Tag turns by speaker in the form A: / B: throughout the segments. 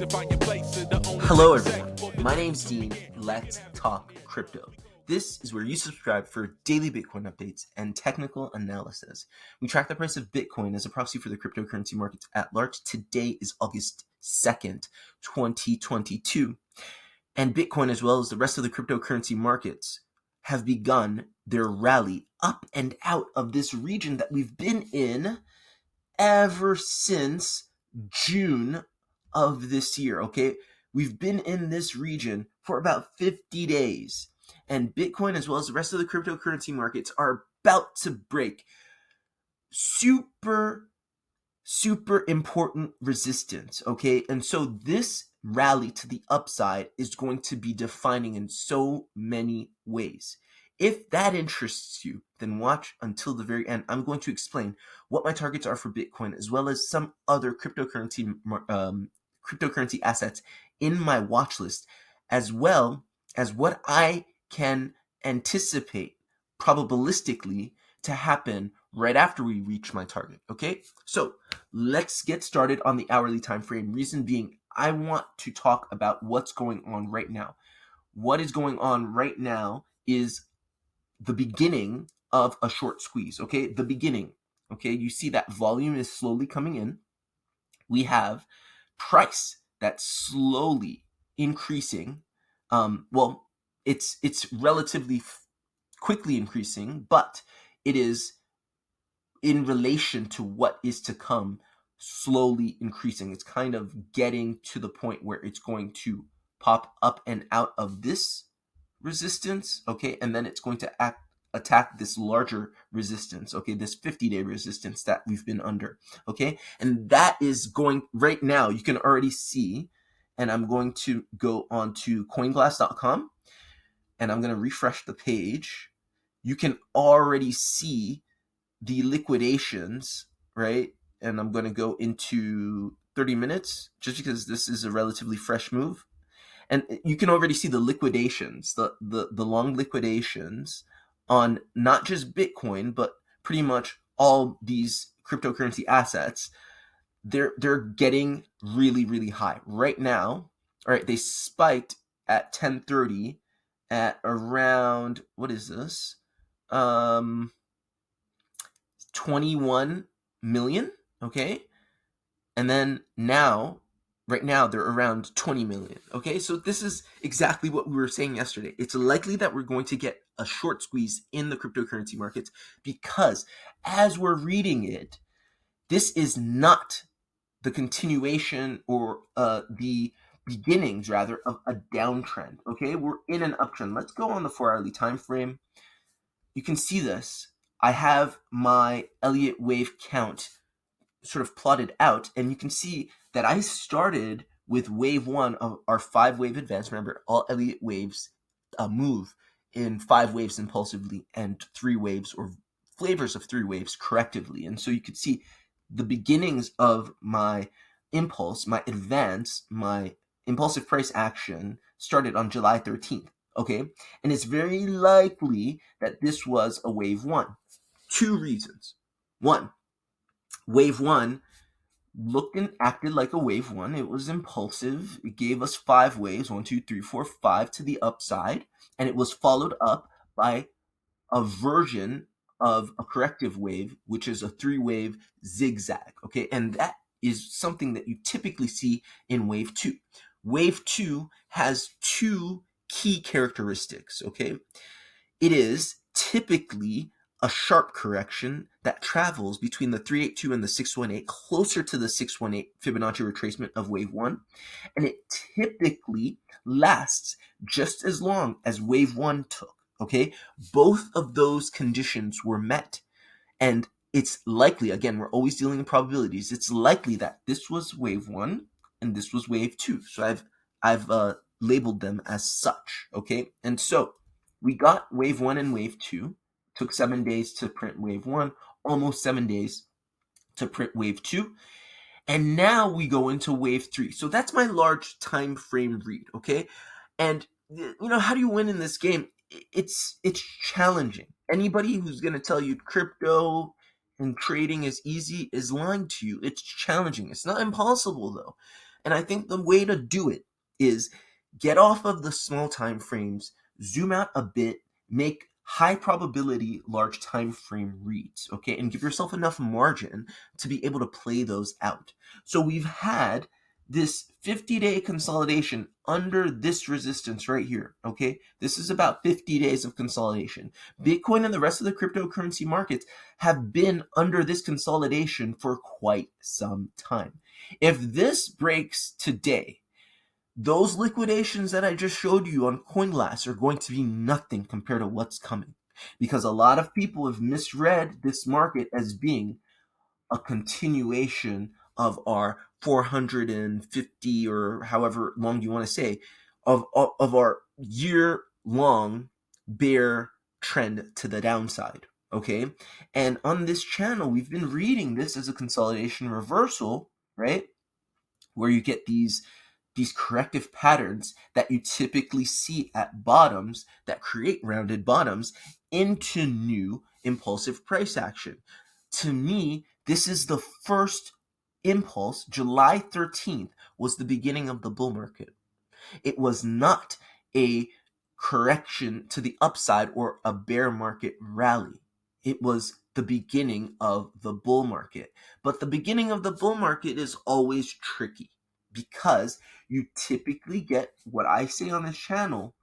A: Hello everyone, my name's Dean. Let's talk crypto. This is where you subscribe for daily Bitcoin updates and technical analysis. We track the price of Bitcoin as a proxy for the cryptocurrency markets at large. Today is August 2nd, 2022. And Bitcoin, as well as the rest of the cryptocurrency markets, have begun their rally up and out of this region that we've been in ever since June of this year, okay? We've been in this region for about 50 days, and Bitcoin, as well as the rest of the cryptocurrency markets, are about to break super important resistance, okay? And so this rally to the upside is going to be defining in so many ways. If that interests you, then watch until the very end. I'm going to explain what my targets are for Bitcoin, as well as some other cryptocurrency assets in my watch list, as well as what I can anticipate probabilistically to happen right after we reach my target, okay? So let's get started on the hourly time frame. Reason being, I want to talk about what's going on right now. What is going on right now is the beginning of a short squeeze, okay? The beginning, okay? You see that volume is slowly coming in. We have price that's slowly increasing. It's relatively quickly increasing, but it is in relation to what is to come, slowly increasing. It's kind of getting to the point where it's going to pop up and out of this resistance, okay, and then it's going to attack this larger resistance, okay, this 50-day resistance that we've been under, okay, and that is going right now. You can already see, and I'm going to go on to coinglass.com, and I'm going to refresh the page. You can already see the liquidations, right? And I'm going to go into 30 minutes just because this is a relatively fresh move. And you can already see the liquidations, the long liquidations on not just Bitcoin, but pretty much all these cryptocurrency assets. They're getting really high right now. All right, they spiked at 10:30 at around, what is this? 21 million, okay? And then right now, they're around 20 million, okay? So this is exactly what we were saying yesterday. It's likely that we're going to get a short squeeze in the cryptocurrency markets because as we're reading it, this is not the continuation or the beginnings, rather, of a downtrend, okay? We're in an uptrend. Let's go on the 4-hourly time frame. You can see this. I have my Elliott wave count sort of plotted out, and you can see that I started with wave 1 of our 5-wave advance. Remember, all Elliott waves move in 5 waves impulsively and 3 waves or flavors of 3 waves correctively. And so you could see the beginnings of my impulse, my advance, my impulsive price action started on July 13th. Okay, and it's very likely that this was a wave 1. 2 reasons. 1, wave 1 looked and acted like a wave 1. It was impulsive. It gave us 5 waves, 1, 2, 3, 4, 5 to the upside, and it was followed up by a version of a corrective wave, which is a 3-wave zigzag. Okay, and that is something that you typically see in wave 2. Wave 2 has 2 key characteristics, okay? It is typically a sharp correction that travels between the 382 and the 618, closer to the 618 Fibonacci retracement of wave 1, and it typically lasts just as long as wave 1 took, okay? Both of those conditions were met, and it's likely, again, we're always dealing in probabilities, it's likely that this was wave 1 and this was wave 2. So I've labeled them as such, okay? And so we got wave 1 and wave 2. Took 7 days to print wave 1, almost 7 days to print wave 2. And now we go into wave 3. So that's my large time frame read, okay? And how do you win in this game? It's challenging. Anybody who's going to tell you crypto and trading is easy is lying to you. It's challenging. It's not impossible though. And I think the way to do it is get off of the small time frames, zoom out a bit, make high probability large time frame reads, okay, and give yourself enough margin to be able to play those out. So we've had this 50-day consolidation under this resistance right here, okay? This is about 50 days of consolidation. Bitcoin and the rest of the cryptocurrency markets have been under this consolidation for quite some time. If this breaks today, those liquidations that I just showed you on CoinGlass are going to be nothing compared to what's coming, because a lot of people have misread this market as being a continuation of our 450 or however long you want to say of our year long bear trend to the downside. Okay, and on this channel we've been reading this as a consolidation reversal, right, where you get these corrective patterns that you typically see at bottoms that create rounded bottoms into new impulsive price action. To me, this is the first impulse. July 13th was the beginning of the bull market. It was not a correction to the upside or a bear market rally. It was the beginning of the bull market. But the beginning of the bull market is always tricky because you typically get what I say on this channel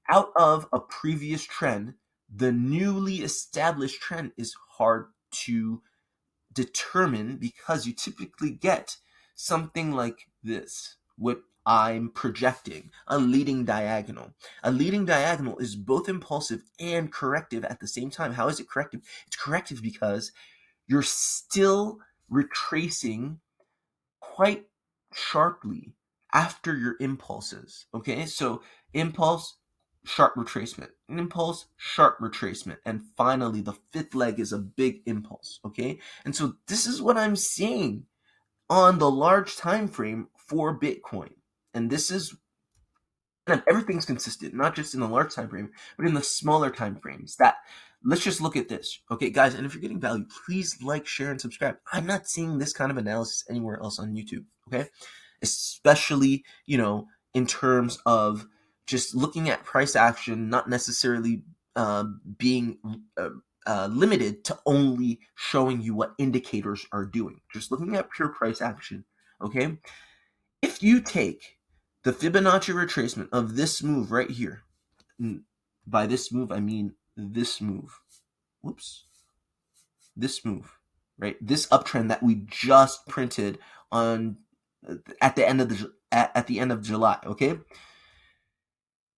A: out of a previous trend. The newly established trend is hard to determine because you typically get something like this, what I'm projecting, a leading diagonal. A leading diagonal is both impulsive and corrective at the same time. How is it corrective? It's corrective because you're still retracing quite sharply after your impulses. Okay, so impulse, sharp retracement, impulse, sharp retracement, and finally the fifth leg is a big impulse. Okay, and so this is what I'm seeing on the large time frame for Bitcoin, and this is, and everything's consistent, not just in the large time frame, but in the smaller time frames. That, let's just look at this, okay, guys. And if you're getting value, please like, share, and subscribe. I'm not seeing this kind of analysis anywhere else on YouTube, okay? Especially, in terms of just looking at price action, not necessarily being limited to only showing you what indicators are doing. Just looking at pure price action, okay? If you take the Fibonacci retracement of this move right here, by this move I mean this move, this move, right? This uptrend that we just printed on at the end of July, okay?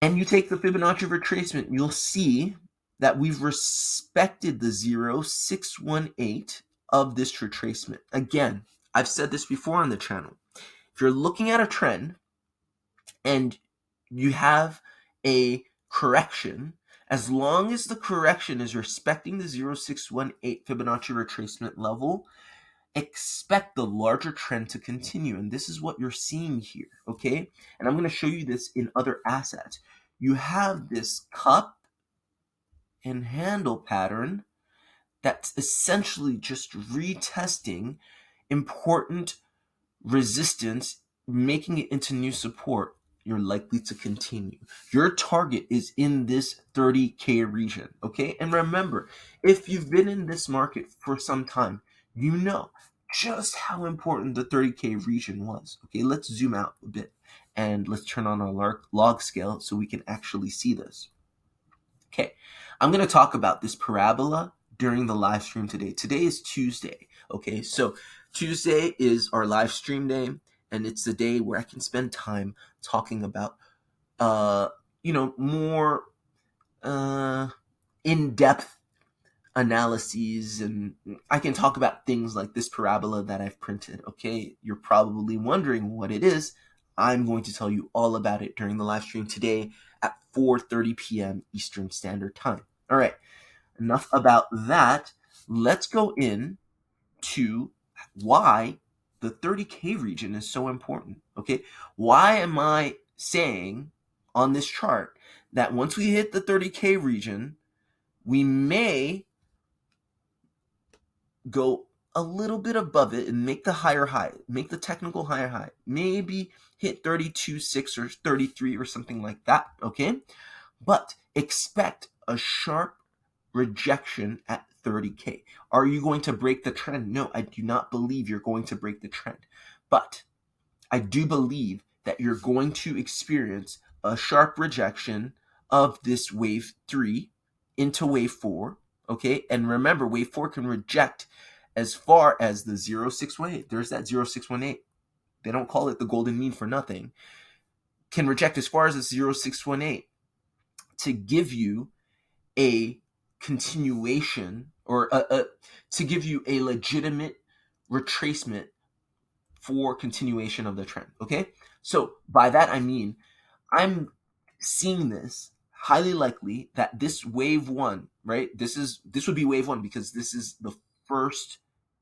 A: And you take the Fibonacci retracement, you'll see that we've respected the 0.618 of this retracement. Again, I've said this before on the channel. If you're looking at a trend and you have a correction, as long as the correction is respecting the 0.618 Fibonacci retracement level, expect the larger trend to continue. And this is what you're seeing here, okay? And I'm going to show you this in other assets. You have this cup and handle pattern that's essentially just retesting important resistance, making it into new support. You're likely to continue. Your target is in this 30K region, okay? And remember, if you've been in this market for some time, you know just how important the 30K region was, okay? Let's zoom out a bit and let's turn on our log scale so we can actually see this. Okay, I'm going to talk about this parabola during the live stream today. Today is Tuesday, okay? So Tuesday is our live stream day, and it's the day where I can spend time talking about, more in-depth analyses, and I can talk about things like this parabola that I've printed, okay? You're probably wondering what it is. I'm going to tell you all about it during the live stream today at 4:30 p.m. Eastern Standard Time. All right, enough about that. Let's go in to why the 30K region is so important, okay? Why am I saying on this chart that once we hit the 30K region, we may go a little bit above it and make the higher high, make the technical higher high, maybe hit 32.6 or 33 or something like that, okay? But expect a sharp rejection at 30K. Are you going to break the trend? No, I do not believe you're going to break the trend. But I do believe that you're going to experience a sharp rejection of this wave 3 into wave 4, okay? And remember, wave 4 can reject as far as the 0618. There's that 0618. They don't call it the golden mean for nothing. Can reject as far as the 0618 to give you a continuation or to give you a legitimate retracement for continuation of the trend, okay? So by that I mean I'm seeing this highly likely that this wave 1, right? This would be wave 1 because this is the first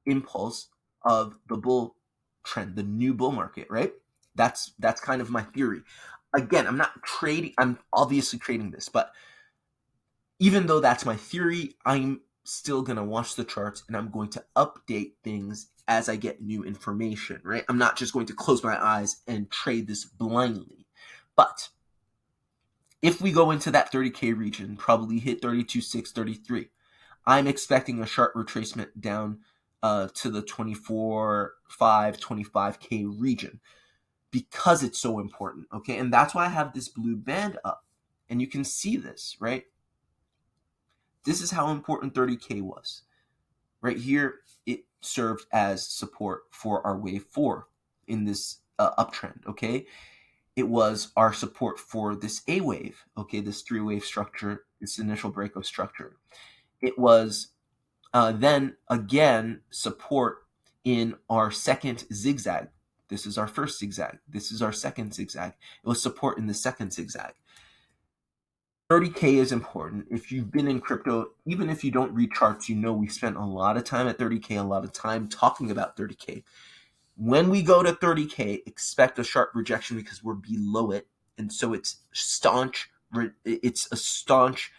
A: impulse of the bull trend, the new bull market, right? That's kind of my theory. Again, I'm not trading, I'm obviously trading this, but even though that's my theory, I'm still going to watch the charts and I'm going to update things as I get new information, right? I'm not just going to close my eyes and trade this blindly. But if we go into that 30K region, probably hit 32.6, 33, I'm expecting a sharp retracement down to the 24.5, 25K region because it's so important, okay? And that's why I have this blue band up. And you can see this, right? This is how important 30K was. Right here, it served as support for our wave 4 in this uptrend, okay? It was our support for this A wave, okay, this 3-wave structure, this initial breakout structure. It was then again support in our second zigzag. This is our first zigzag. This is our second zigzag. It was support in the second zigzag. 30K is important. If you've been in crypto, even if you don't read charts, you know we spent a lot of time at 30K, a lot of time talking about 30K. When we go to 30K, expect a sharp rejection because we're below it. And so it's staunch. It's a staunch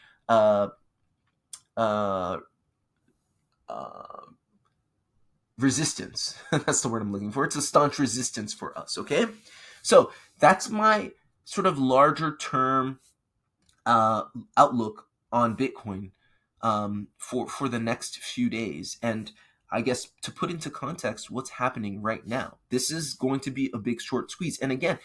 A: resistance. That's the word I'm looking for. It's a staunch resistance for us, okay? So that's my sort of larger term outlook on Bitcoin for the next few days. And I guess to put into context what's happening right now, this is going to be a big short squeeze. And again,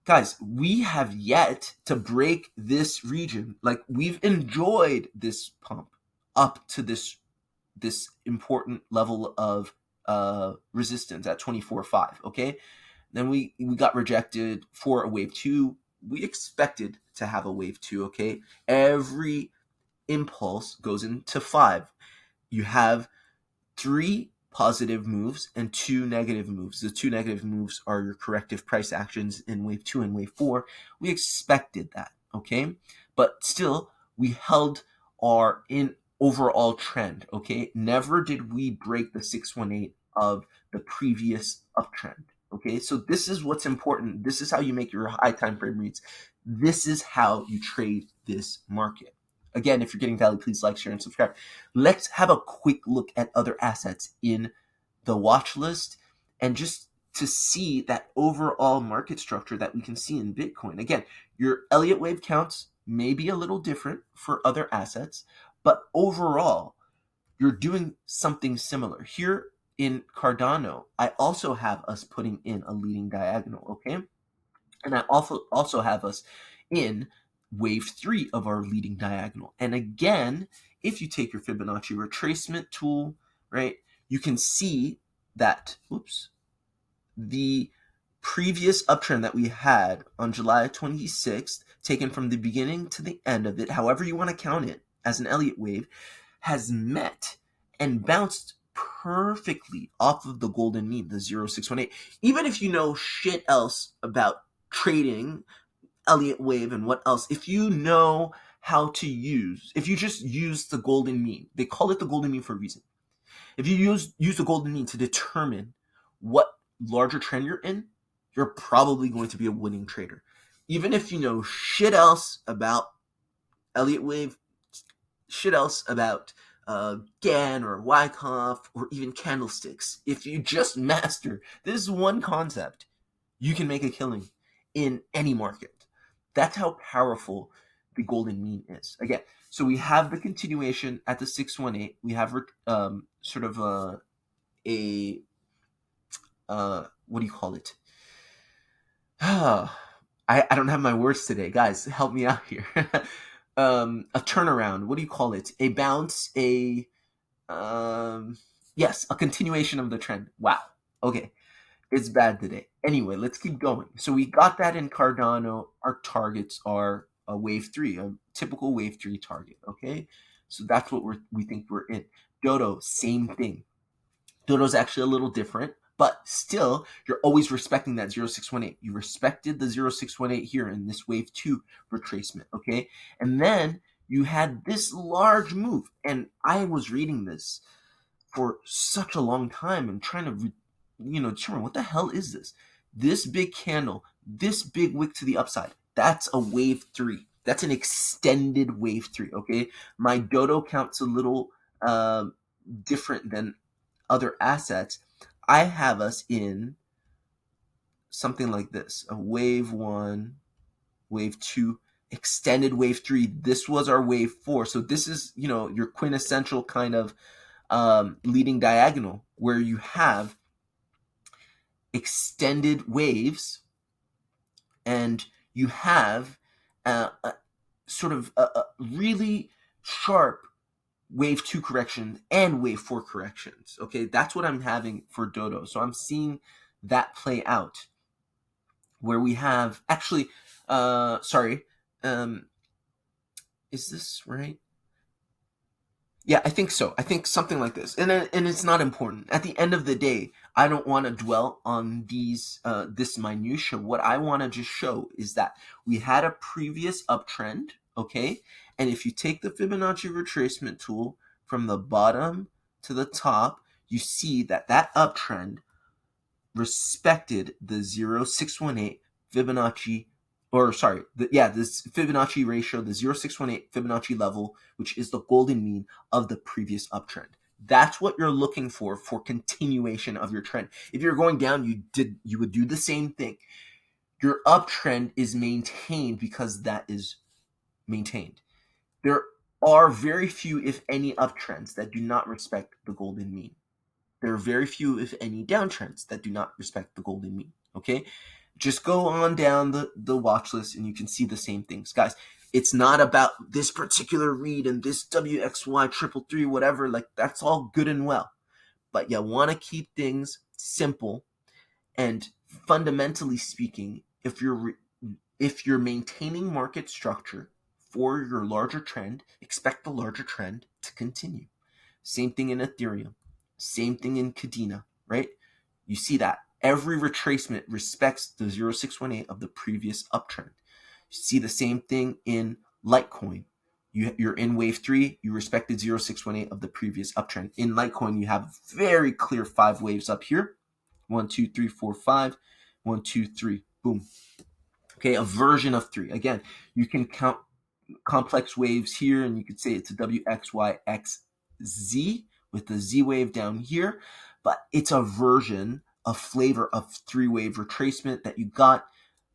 A: guys, we have yet to break this region. Like, we've enjoyed this pump up to this important level of resistance at 24.5, okay? Then we got rejected for a wave 2. We expected to have a wave 2, okay? Every impulse goes into 5. You have 3 positive moves and 2 negative moves. The 2 negative moves are your corrective price actions in wave 2 and wave 4. We expected that, okay? But still, we held our overall trend, okay? Never did we break the 618 of the previous uptrend, okay? So this is what's important. This is how you make your high time frame reads. This is how you trade this market. Again, if you're getting value, please like, share, and subscribe. Let's have a quick look at other assets in the watch list and just to see that overall market structure that we can see in Bitcoin. Again, your Elliott wave counts may be a little different for other assets, but overall, you're doing something similar. Here in Cardano, I also have us putting in a leading diagonal, okay? And I also have us in wave 3 of our leading diagonal. And again, if you take your Fibonacci retracement tool, right, you can see that, the previous uptrend that we had on July 26th, taken from the beginning to the end of it, however you want to count it as an Elliott wave, has met and bounced perfectly off of the golden mean, the 0618. Even if you know shit else about trading Elliott wave and what else, if you know how to if you just use the golden mean, they call it the golden mean for a reason. If you use the golden mean to determine what larger trend you're in, you're probably going to be a winning trader. Even if you know shit else about Elliott wave, shit else about Gann or Wyckoff or even candlesticks. If you just master this one concept, you can make a killing in any market. That's how powerful the golden mean is. Again, so we have the continuation at the 618. We have sort of a what do you call it? I don't have my words today, guys. Help me out here. A turnaround. What do you call it? A bounce. Yes, a continuation of the trend. Wow. Okay, it's bad today. Anyway, let's keep going. So we got that in Cardano. Our targets are a wave 3, a typical wave 3 target. Okay, so that's what we think we're in. Dodo, same thing. Dodo's actually a little different, but still, you're always respecting that 0618. You respected the 0618 here in this wave 2 retracement, okay? And then you had this large move, and I was reading this for such a long time and trying to, determine what the hell is this? This big candle, this big wick to the upside, that's a wave 3. That's an extended wave 3, okay? My Dodo count's a little different than other assets. I have us in something like this: a wave 1, wave 2, extended wave 3. This was our wave 4. So this is, your quintessential kind of leading diagonal where you have extended waves and you have sort of a really sharp wave 2 correction and wave 4 corrections. Okay, that's what I'm having for Dodo. So I'm seeing that play out where we have actually is this right? Yeah, I think so. I think something like this. And it's not important. At the end of the day, I don't want to dwell on this minutia. What I want to just show is that we had a previous uptrend, okay? And if you take the Fibonacci retracement tool from the bottom to the top, you see that uptrend respected the 0618 Fibonacci, this Fibonacci ratio, the 0618 Fibonacci level, which is the golden mean of the previous uptrend. That's what you're looking for continuation of your trend. If you're going down, you would do the same thing. Your uptrend is maintained because that is maintained. There are very few, if any, uptrends that do not respect the golden mean. There are very few, if any, downtrends that do not respect the golden mean. Okay, just go on down the watch list and you can see the same things, guys. It's not about this particular read and this WXY 333 whatever. Like, that's all good and well, but you want to keep things simple. And fundamentally speaking, if you're maintaining market structure for your larger trend, expect the larger trend to continue. Same thing in Ethereum. Same thing in Cadena, right? You see that every retracement respects the 0618 of the previous uptrend. You see the same thing in Litecoin. You're in wave 3, you respected 0618 of the previous uptrend. In Litecoin, you have very clear 5 waves up here. 1, 2, 3, 4, 5. 1, 2, 3. Boom. Okay, a version of 3. Again, you can count complex waves here, and you could say it's a WXYXZ with the Z wave down here, but it's a version, a flavor of 3-wave retracement that you got,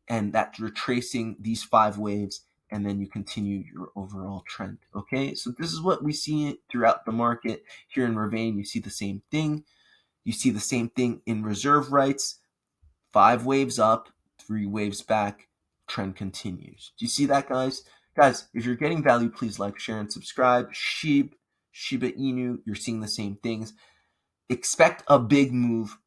A: and that's retracing these 5 waves, and then you continue your overall trend. Okay, so this is what we see throughout the market. Here in Ravane, you see the same thing. You see the same thing in reserve rights. 5 waves up, 3 waves back, trend continues. Do you see that, guys? Guys, if you're getting value, please like, share, and subscribe. Shiba Inu, you're seeing the same things. Expect a big move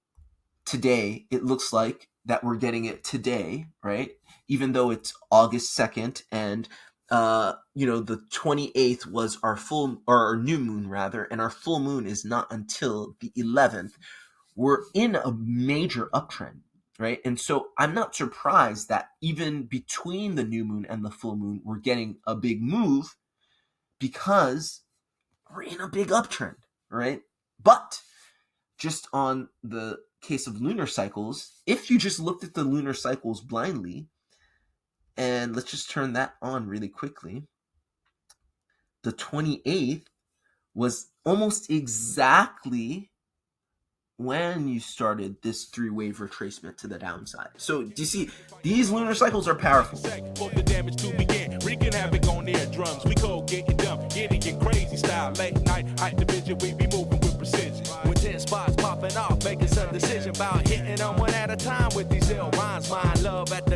A: today. It looks like that we're getting it today, right? Even though it's August 2nd and the 28th was our new moon rather, and our full moon is not until the 11th. We're in a major uptrend, right? And so I'm not surprised that even between the new moon and the full moon, we're getting a big move because we're in a big uptrend, right? But just on the case of lunar cycles, if you just looked at the lunar cycles blindly, and let's just turn that on really quickly, the 28th was almost exactly when you started this three-wave retracement to the downside. So do you see, these lunar cycles are powerful.
B: The damage to begin, wreaking havoc on their drums. We go getting dumb, getting crazy style. Late night, high division, we be moving with precision. With 10 spots popping off, making some decision about hitting them one at a time with these ill rhymes. My love at the